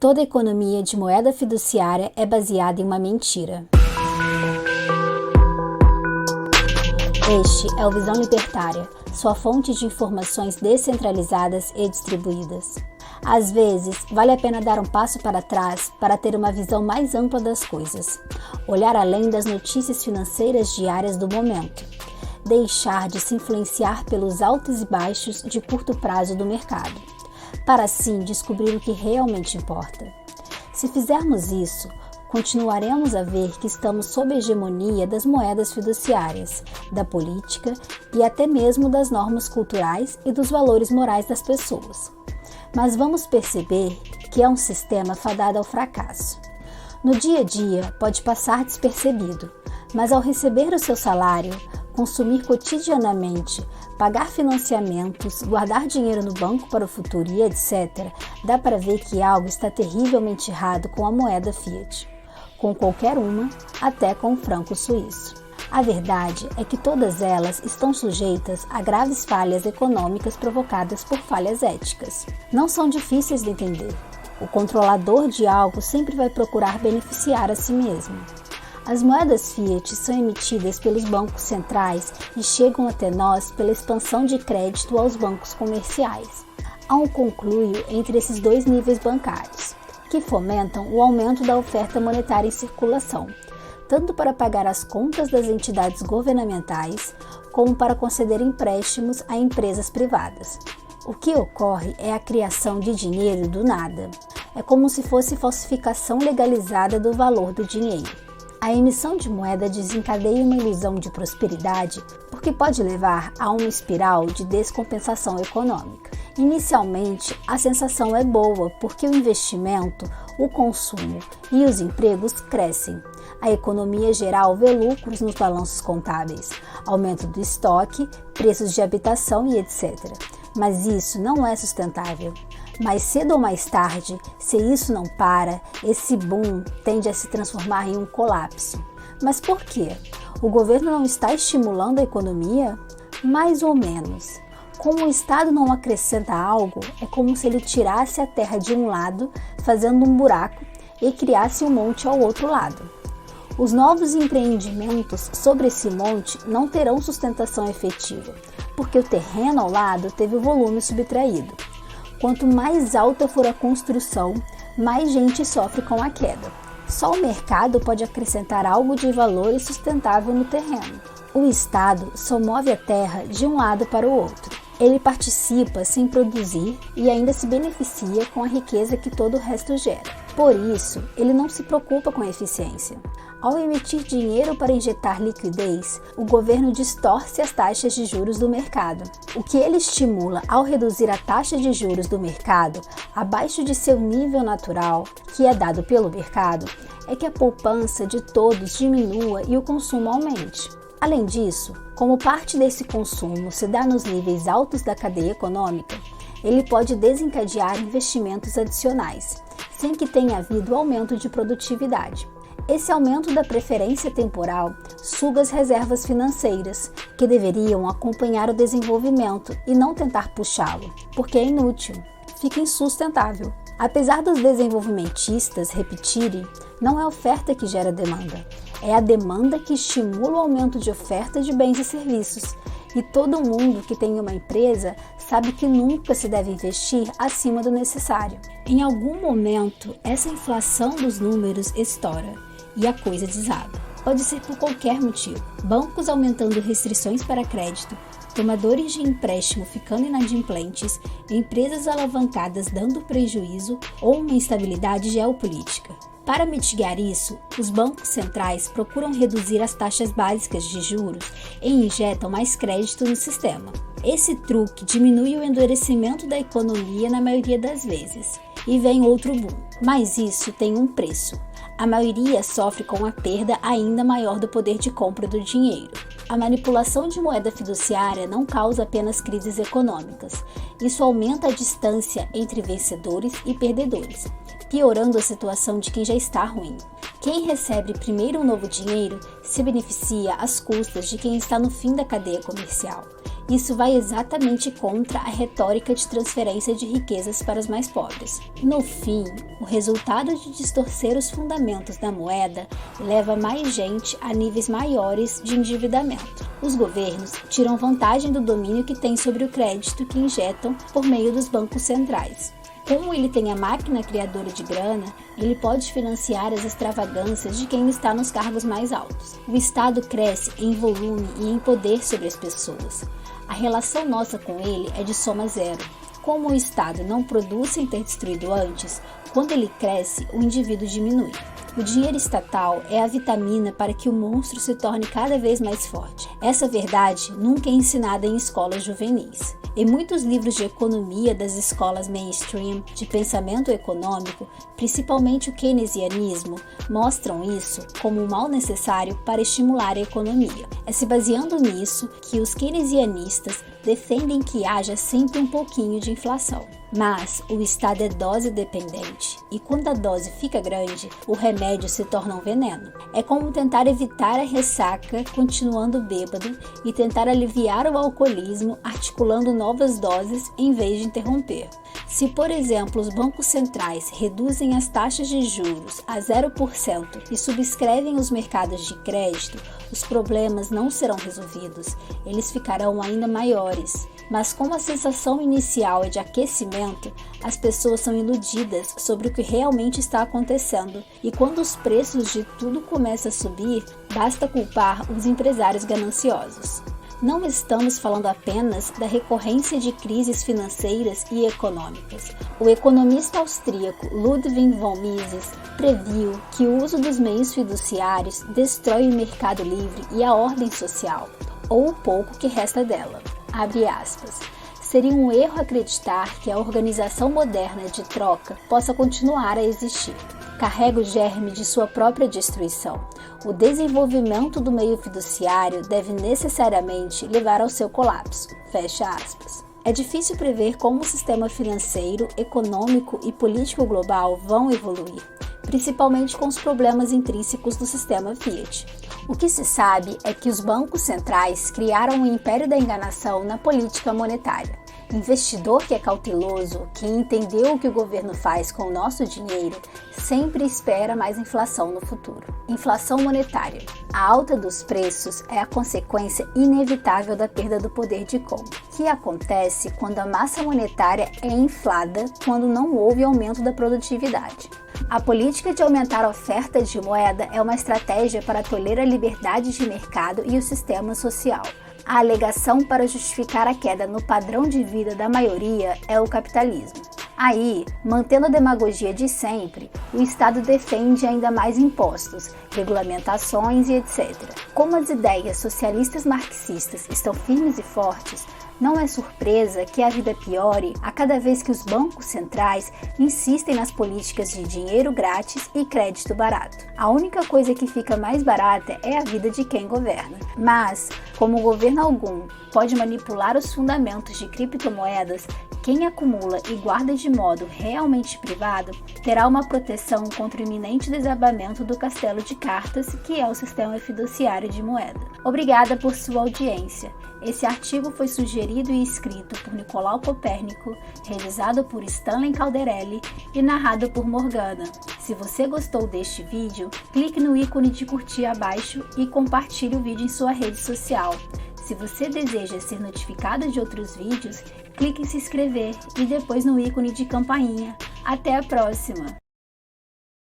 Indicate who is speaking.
Speaker 1: Toda economia de moeda fiduciária é baseada em uma mentira. Este é o Visão Libertária, sua fonte de informações descentralizadas e distribuídas. Às vezes, vale a pena dar um passo para trás para ter uma visão mais ampla das coisas, olhar além das notícias financeiras diárias do momento, deixar de se influenciar pelos altos e baixos de curto prazo do mercado, para assim descobrir o que realmente importa. Se fizermos isso, continuaremos a ver que estamos sob a hegemonia das moedas fiduciárias, da política e até mesmo das normas culturais e dos valores morais das pessoas. Mas vamos perceber que é um sistema fadado ao fracasso. No dia a dia pode passar despercebido, mas ao receber o seu salário, consumir cotidianamente, pagar financiamentos, guardar dinheiro no banco para o futuro e etc., dá para ver que algo está terrivelmente errado com a moeda fiat. Com qualquer uma, até com o franco suíço. A verdade é que todas elas estão sujeitas a graves falhas econômicas provocadas por falhas éticas. Não são difíceis de entender. O controlador de algo sempre vai procurar beneficiar a si mesmo. As moedas fiat são emitidas pelos bancos centrais e chegam até nós pela expansão de crédito aos bancos comerciais. Há um conluio entre esses dois níveis bancários, que fomentam o aumento da oferta monetária em circulação, tanto para pagar as contas das entidades governamentais, como para conceder empréstimos a empresas privadas. O que ocorre é a criação de dinheiro do nada. É como se fosse falsificação legalizada do valor do dinheiro. A emissão de moeda desencadeia uma ilusão de prosperidade, porque pode levar a uma espiral de descompensação econômica. Inicialmente, a sensação é boa porque o investimento, o consumo e os empregos crescem. A economia geral vê lucros nos balanços contábeis, aumento do estoque, preços de habitação e etc. Mas isso não é sustentável. Mais cedo ou mais tarde, se isso não para, esse boom tende a se transformar em um colapso. Mas por quê? O governo não está estimulando a economia? Mais ou menos. Como o Estado não acrescenta algo, é como se ele tirasse a terra de um lado, fazendo um buraco, e criasse um monte ao outro lado. Os novos empreendimentos sobre esse monte não terão sustentação efetiva, porque o terreno ao lado teve o volume subtraído. Quanto mais alta for a construção, mais gente sofre com a queda. Só o mercado pode acrescentar algo de valor e sustentável no terreno. O Estado só move a terra de um lado para o outro. Ele participa sem produzir e ainda se beneficia com a riqueza que todo o resto gera. Por isso, ele não se preocupa com a eficiência. Ao emitir dinheiro para injetar liquidez, o governo distorce as taxas de juros do mercado. O que ele estimula ao reduzir a taxa de juros do mercado abaixo de seu nível natural, que é dado pelo mercado, é que a poupança de todos diminua e o consumo aumente. Além disso, como parte desse consumo se dá nos níveis altos da cadeia econômica, ele pode desencadear investimentos adicionais, sem que tenha havido aumento de produtividade. Esse aumento da preferência temporal suga as reservas financeiras, que deveriam acompanhar o desenvolvimento e não tentar puxá-lo, porque é inútil, fica insustentável. Apesar dos desenvolvimentistas repetirem, não é a oferta que gera demanda, é a demanda que estimula o aumento de oferta de bens e serviços. E todo mundo que tem uma empresa sabe que nunca se deve investir acima do necessário. Em algum momento, essa inflação dos números estoura e a coisa desaba. Pode ser por qualquer motivo. Bancos aumentando restrições para crédito, tomadores de empréstimo ficando inadimplentes, empresas alavancadas dando prejuízo ou uma instabilidade geopolítica. Para mitigar isso, os bancos centrais procuram reduzir as taxas básicas de juros e injetam mais crédito no sistema. Esse truque diminui o endurecimento da economia na maioria das vezes. E vem outro boom. Mas isso tem um preço. A maioria sofre com a perda ainda maior do poder de compra do dinheiro. A manipulação de moeda fiduciária não causa apenas crises econômicas. Isso aumenta a distância entre vencedores e perdedores, piorando a situação de quem já está ruim. Quem recebe primeiro um novo dinheiro se beneficia às custas de quem está no fim da cadeia comercial. Isso vai exatamente contra a retórica de transferência de riquezas para os mais pobres. No fim, o resultado de distorcer os fundamentos da moeda leva mais gente a níveis maiores de endividamento. Os governos tiram vantagem do domínio que têm sobre o crédito que injetam por meio dos bancos centrais. Como ele tem a máquina criadora de grana, ele pode financiar as extravagâncias de quem está nos cargos mais altos. O Estado cresce em volume e em poder sobre as pessoas. A relação nossa com ele é de soma zero. Como o Estado não produz sem ter destruído antes, quando ele cresce, o indivíduo diminui. O dinheiro estatal é a vitamina para que o monstro se torne cada vez mais forte. Essa verdade nunca é ensinada em escolas juvenis. Em muitos livros de economia das escolas mainstream de pensamento econômico, principalmente o keynesianismo, mostram isso como um mal necessário para estimular a economia. É se baseando nisso que os keynesianistas defendem que haja sempre um pouquinho de inflação. Mas o Estado é dose dependente e quando a dose fica grande, o remédio se torna um veneno. É como tentar evitar a ressaca continuando bêbado e tentar aliviar o alcoolismo articulando novas doses em vez de interromper. Se, por exemplo, os bancos centrais reduzem as taxas de juros a 0% e subscrevem os mercados de crédito, os problemas não serão resolvidos, eles ficarão ainda maiores. Mas como a sensação inicial é de aquecimento, as pessoas são iludidas sobre o que realmente está acontecendo e quando os preços de tudo começam a subir, basta culpar os empresários gananciosos. Não estamos falando apenas da recorrência de crises financeiras e econômicas. O economista austríaco Ludwig von Mises previu que o uso dos meios fiduciários destrói o mercado livre e a ordem social, ou o pouco que resta dela. Abre aspas. Seria um erro acreditar que a organização moderna de troca possa continuar a existir. Carrega o germe de sua própria destruição. O desenvolvimento do meio fiduciário deve necessariamente levar ao seu colapso. Fecha aspas. É difícil prever como o sistema financeiro, econômico e político global vão evoluir, principalmente com os problemas intrínsecos do sistema Fiat. O que se sabe é que os bancos centrais criaram o império da enganação na política monetária. Investidor que é cauteloso, que entendeu o que o governo faz com o nosso dinheiro, sempre espera mais inflação no futuro. Inflação monetária. A alta dos preços é a consequência inevitável da perda do poder de compra, que acontece quando a massa monetária é inflada quando não houve aumento da produtividade. A política de aumentar a oferta de moeda é uma estratégia para tolher a liberdade de mercado e o sistema social. A alegação para justificar a queda no padrão de vida da maioria é o capitalismo. Aí, mantendo a demagogia de sempre, o Estado defende ainda mais impostos, regulamentações e etc. Como as ideias socialistas marxistas estão firmes e fortes, não é surpresa que a vida piore a cada vez que os bancos centrais insistem nas políticas de dinheiro grátis e crédito barato. A única coisa que fica mais barata é a vida de quem governa. Mas, como governo algum pode manipular os fundamentos de criptomoedas, quem acumula e guarda de modo realmente privado terá uma proteção contra o iminente desabamento do castelo de cartas que é o sistema fiduciário de moeda. Obrigada por sua audiência. Esse artigo foi sugerido e escrito por Nicolau Copérnico, revisado por Stanley Calderelli e narrado por Morgana. Se você gostou deste vídeo, clique no ícone de curtir abaixo e compartilhe o vídeo em sua rede social. Se você deseja ser notificado de outros vídeos, clique em se inscrever e depois no ícone de campainha. Até a próxima!